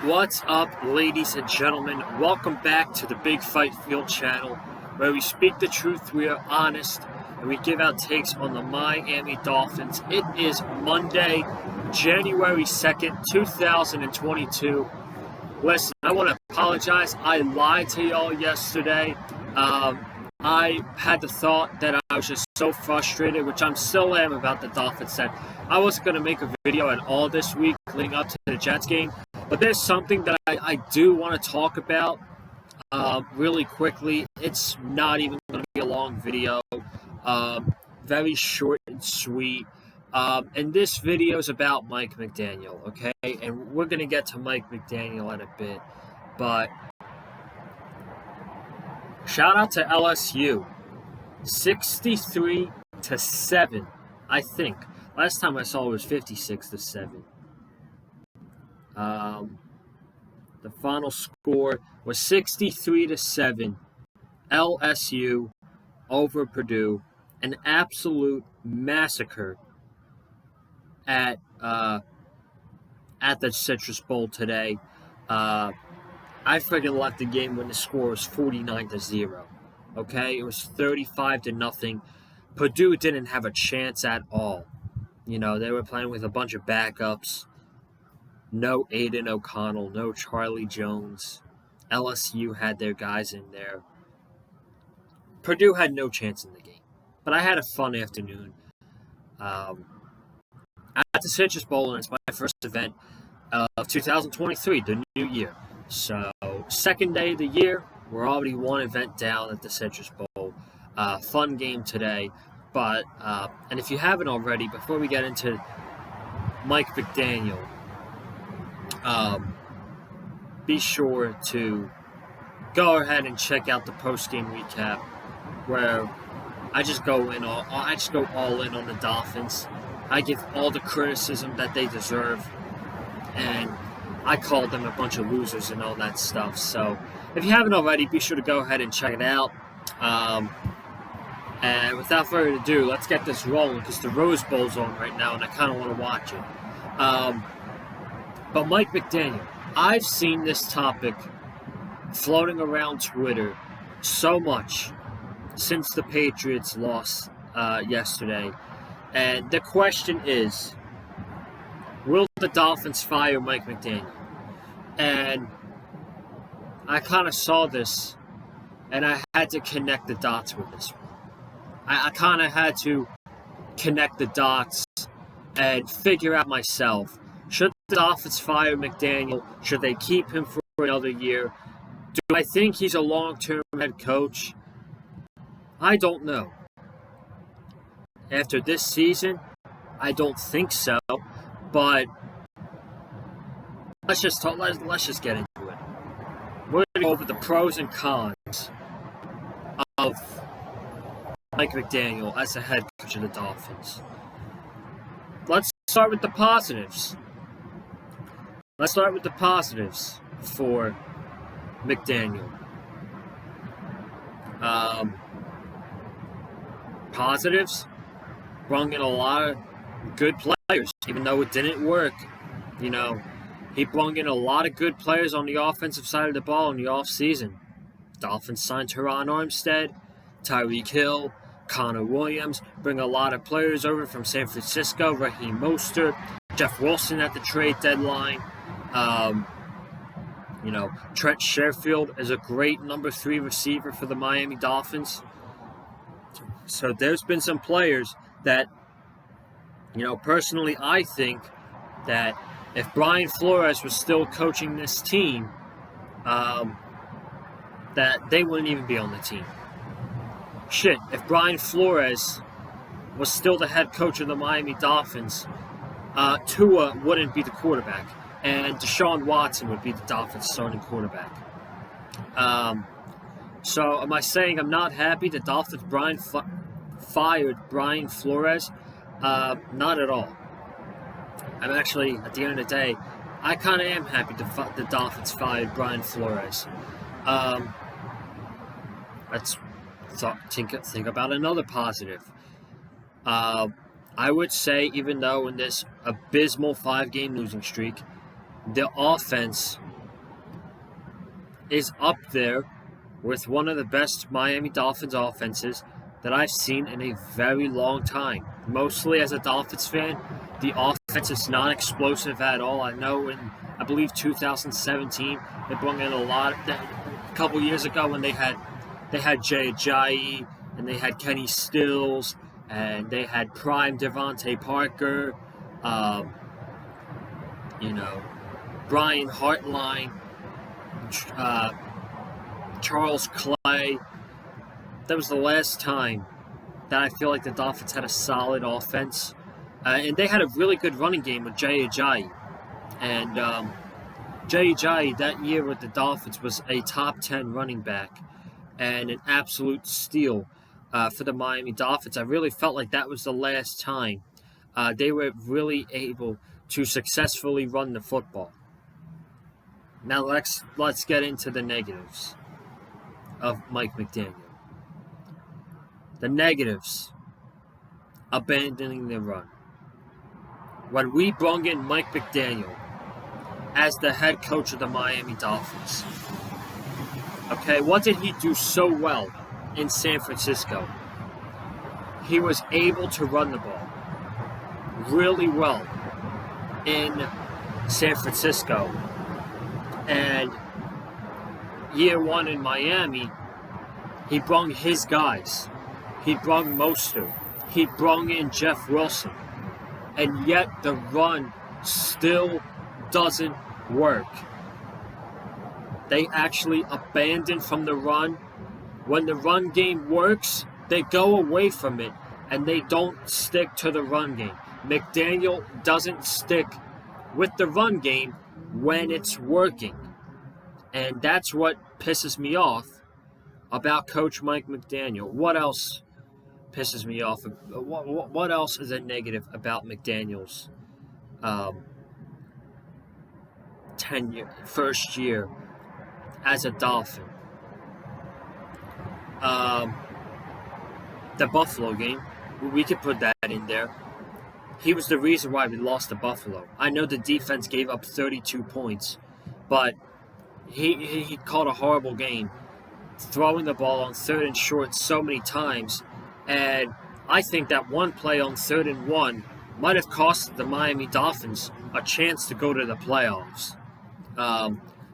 What's up, ladies and gentlemen? Welcome back to the Big Fight Field channel, where we speak the truth, we are honest, and we give out takes on the Miami Dolphins. It is Monday, January 2nd, 2022. Listen, I want to apologize. I lied to y'all yesterday. I had the thought that I was just so frustrated, which I'm still am about the Dolphins, that I wasn't going to make a video at all this week leading up to the Jets game. But there's something that I do want to talk about really quickly. It's not even going to be a long video. Very short and sweet. And this video is about Mike McDaniel, okay? And we're going to get to Mike McDaniel in a bit. But shout out to LSU. 63-7, I think. Last time I saw it was 56-7. The final score was 63-7. LSU over Purdue. An absolute massacre at the Citrus Bowl today. I freaking left the game when the score was 49-0. Okay, it was 35-0. Purdue didn't have a chance at all. You know, they were playing with a bunch of backups. No Aiden O'Connell, no Charlie Jones. LSU had their guys in there. Purdue had no chance in the game. But I had a fun afternoon. At the Citrus Bowl, and it's my first event of 2023, the new year. So, second day of the year, we're already one event down at the Citrus Bowl. Fun game today. But, and if you haven't already, before we get into Mike McDaniel, be sure to go ahead and check out the post-game recap, where I just go all in on the Dolphins. I give all the criticism that they deserve, and I call them a bunch of losers and all that stuff. So if you haven't already, be sure to go ahead and check it out. And without further ado, let's get this rolling, because the Rose Bowl's on right now, and I kind of want to watch it. But Mike McDaniel, I've seen this topic floating around Twitter so much since the Patriots lost yesterday. And the question is, will the Dolphins fire Mike McDaniel? And I kind of saw this, and I had to connect the dots with this one. I kind of had to connect the dots and figure out myself. Should the Dolphins fire McDaniel? Should they keep him for another year? Do I think he's a long-term head coach? I don't know. After this season, I don't think so. But let's just get into it. We're going to go over the pros and cons of Mike McDaniel as the head coach of the Dolphins. Let's start with the positives. Let's start with the positives for McDaniel. Positives, brought in a lot of good players, even though it didn't work. You know, he brought in a lot of good players on the offensive side of the ball in the offseason. Dolphins signed Teron Armstead, Tyreek Hill, Connor Williams, bring a lot of players over from San Francisco, Raheem Mostert, Jeff Wilson at the trade deadline. Trent Sherfield is a great number 3 receiver for the Miami Dolphins. So there's been some players that, personally I think that if Brian Flores was still coaching this team, that they wouldn't even be on the team. Shit, if Brian Flores was still the head coach of the Miami Dolphins, Tua wouldn't be the quarterback, and Deshaun Watson would be the Dolphins' starting quarterback. So am I saying I'm not happy that Dolphins fired Brian Flores? Not at all. I'm actually, at the end of the day, I kind of am happy that the Dolphins fired Brian Flores. Let's think about another positive. I would say, even though in this abysmal 5-game losing streak, the offense is up there with one of the best Miami Dolphins offenses that I've seen in a very long time. Mostly as a Dolphins fan, the offense is not explosive at all. I know I believe 2017, they brought in a couple years ago when they had Jay Ajayi and they had Kenny Stills and they had prime Devontae Parker, Brian Hartline, Charles Clay. That was the last time that I feel like the Dolphins had a solid offense. And they had a really good running game with Jay Ajayi. And Jay Ajayi that year with the Dolphins was a top 10 running back and an absolute steal for the Miami Dolphins. I really felt like that was the last time they were really able to successfully run the football. Now let's get into the negatives of Mike McDaniel. The negatives: abandoning the run. When we brought in Mike McDaniel as the head coach of the Miami Dolphins, okay, what did he do so well in San Francisco? He was able to run the ball really well in San Francisco. And year one in Miami, he brought his guys. He brought Mostert. He brought in Jeff Wilson. And yet the run still doesn't work. They actually abandon from the run. When the run game works, they go away from it and they don't stick to the run game. McDaniel doesn't stick with the run game when it's working. And that's what pisses me off about Coach Mike McDaniel. What else pisses me off? What else is a negative about McDaniel's first year as a Dolphin? The Buffalo game, we could put that in there. He was the reason why we lost to Buffalo. I know the defense gave up 32 points, but he called a horrible game, throwing the ball on 3rd and short so many times. And I think that one play on 3rd and 1 might have cost the Miami Dolphins a chance to go to the playoffs.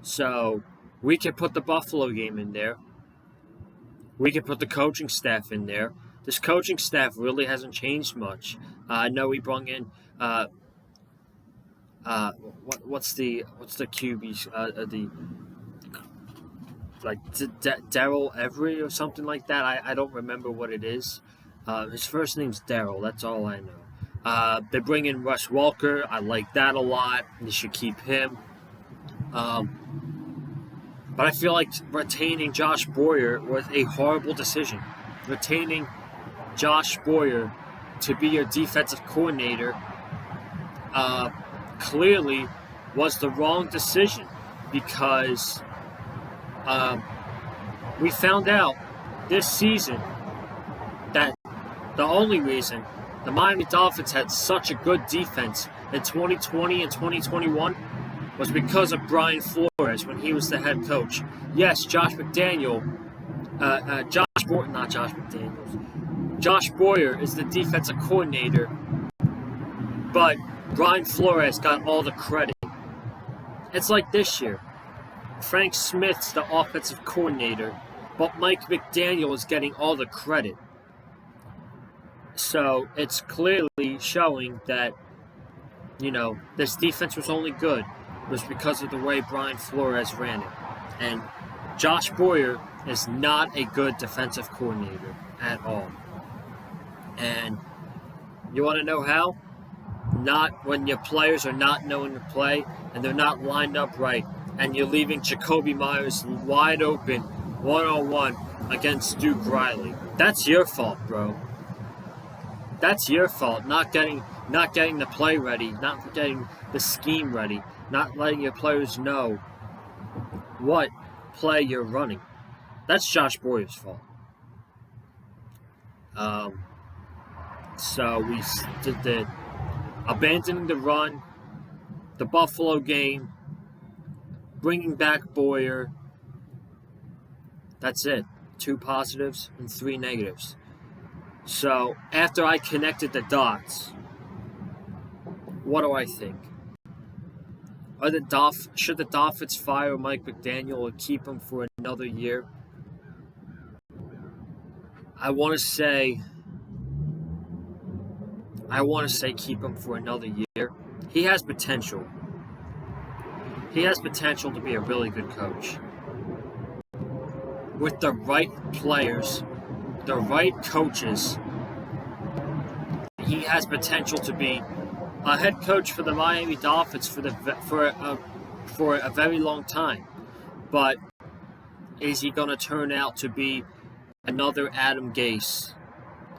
So we could put the Buffalo game in there. We could put the coaching staff in there. This coaching staff really hasn't changed much. I know we brought in what's the QB Daryl Everett or something like that. I don't remember what it is. His first name's Daryl. That's all I know. They bring in Russ Walker. I like that a lot. They should keep him. But I feel like retaining Josh Boyer was a horrible decision. Retaining Josh Boyer to be your defensive coordinator clearly was the wrong decision, because we found out this season that the only reason the Miami Dolphins had such a good defense in 2020 and 2021 was because of Brian Flores when he was the head coach. Yes, Josh Boyer is the defensive coordinator, but Brian Flores got all the credit. It's like this year. Frank Smith's the offensive coordinator, but Mike McDaniel is getting all the credit. So it's clearly showing that, this defense was only good. It was because of the way Brian Flores ran it. And Josh Boyer is not a good defensive coordinator at all. And you want to know how? Not when your players are not knowing to play and they're not lined up right, and you're leaving Jacoby Myers wide open one-on-one against Duke Riley. That's your fault, bro. That's your fault. Not getting the play ready, not getting the scheme ready, not letting your players know what play you're running. That's Josh Boyer's fault. So we did the abandoning the run, the Buffalo game, bringing back Boyer, That's it. 2 positives and 3 negatives. So, after I connected the dots, what do I think? Should the Dolphins fire Mike McDaniel or keep him for another year? I want to say keep him for another year. He has potential. He has potential to be a really good coach. With the right players, the right coaches, he has potential to be a head coach for the Miami Dolphins for a very long time. But is he going to turn out to be another Adam Gase,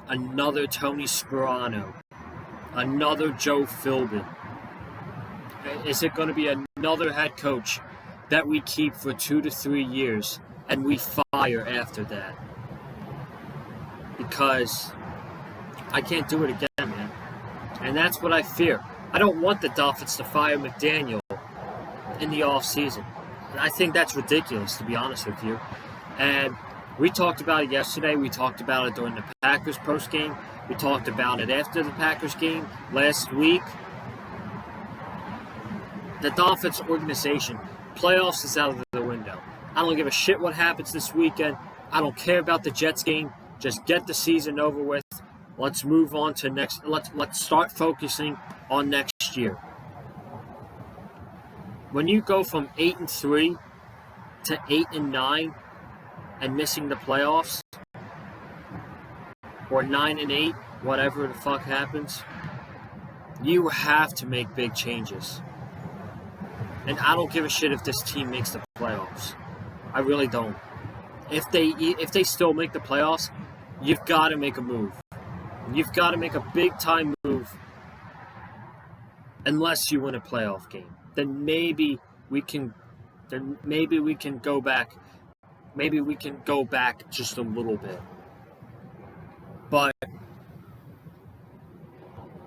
another Tony Sparano, another Joe Philbin? Is it going to be another head coach that we keep for 2 to 3 years and we fire after that? Because I can't do it again, man. And that's what I fear. I don't want the Dolphins to fire McDaniel in the offseason. I think that's ridiculous, to be honest with you. And we talked about it yesterday. We talked about it during the Packers postgame. We talked about it after the Packers game last week. The Dolphins organization, playoffs is out of the window. I don't give a shit what happens this weekend. I don't care about the Jets game. Just get the season over with. Let's move on to next. Let's start focusing on next year. When you go from 8-3 to 8-9 and missing the playoffs, or 9-8, whatever the fuck happens, you have to make big changes. And I don't give a shit if this team makes the playoffs. I really don't. If they still make the playoffs, you've got to make a move. You've got to make a big-time move unless you win a playoff game. Then maybe we can go back. Maybe we can go back just a little bit. But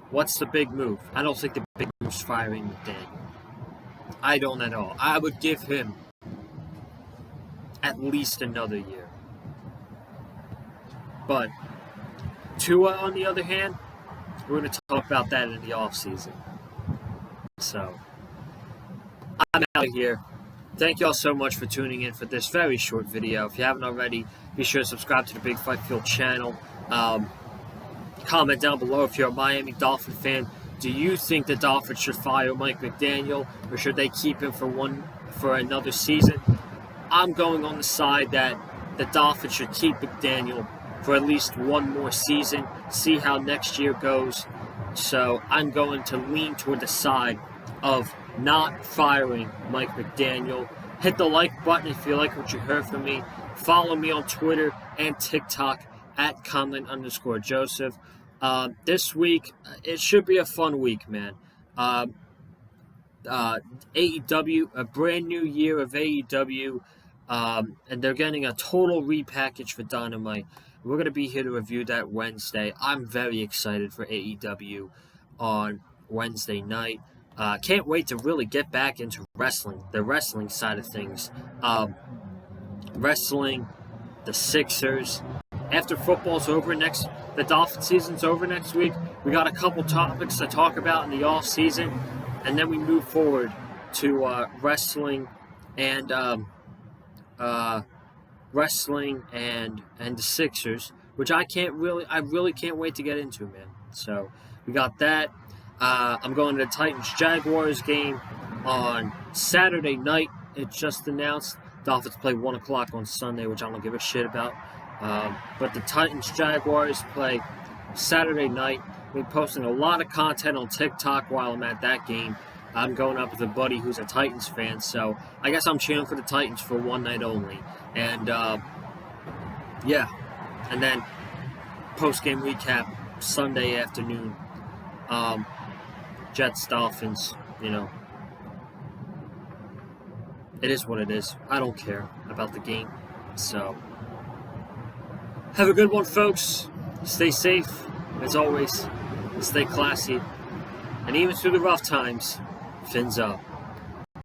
what's the big move? I don't think the big move is firing McDaniel. I don't at all. I would give him at least another year. But Tua, on the other hand, we're going to talk about that in the offseason. So, I'm out of here. Thank you all so much for tuning in for this very short video. If you haven't already, be sure to subscribe to the Big Fight Field channel. Comment down below if you're a Miami Dolphin fan. Do you think the Dolphins should fire Mike McDaniel, or should they keep him for another season? I'm going on the side that the Dolphins should keep McDaniel for at least one more season, see how next year goes. So I'm going to lean toward the side of not firing Mike McDaniel. Hit the like button if you like what you heard from me. Follow me on Twitter and TikTok at Conlon_Joseph. This week, it should be a fun week, man. AEW, a brand new year of AEW, and they're getting a total repackage for Dynamite. We're going to be here to review that Wednesday. I'm very excited for AEW on Wednesday night. Can't wait to really get back into wrestling, the wrestling side of things. Wrestling, the Sixers. After football's over the Dolphin season's over next week, we got a couple topics to talk about in the off season, and then we move forward to wrestling and the Sixers, which I really can't wait to get into, man. So we got that. I'm going to the Titans-Jaguars game on Saturday night. It's just announced. Dolphins play 1 o'clock on Sunday, which I don't give a shit about. But the Titans-Jaguars play Saturday night. We're posting a lot of content on TikTok while I'm at that game. I'm going up with a buddy who's a Titans fan, so I guess I'm cheering for the Titans for one night only. And, yeah. And then post-game recap Sunday afternoon. Jets, Dolphins, you know. It is what it is. I don't care about the game. So, have a good one, folks. Stay safe, as always. Stay classy. And even through the rough times, fins up.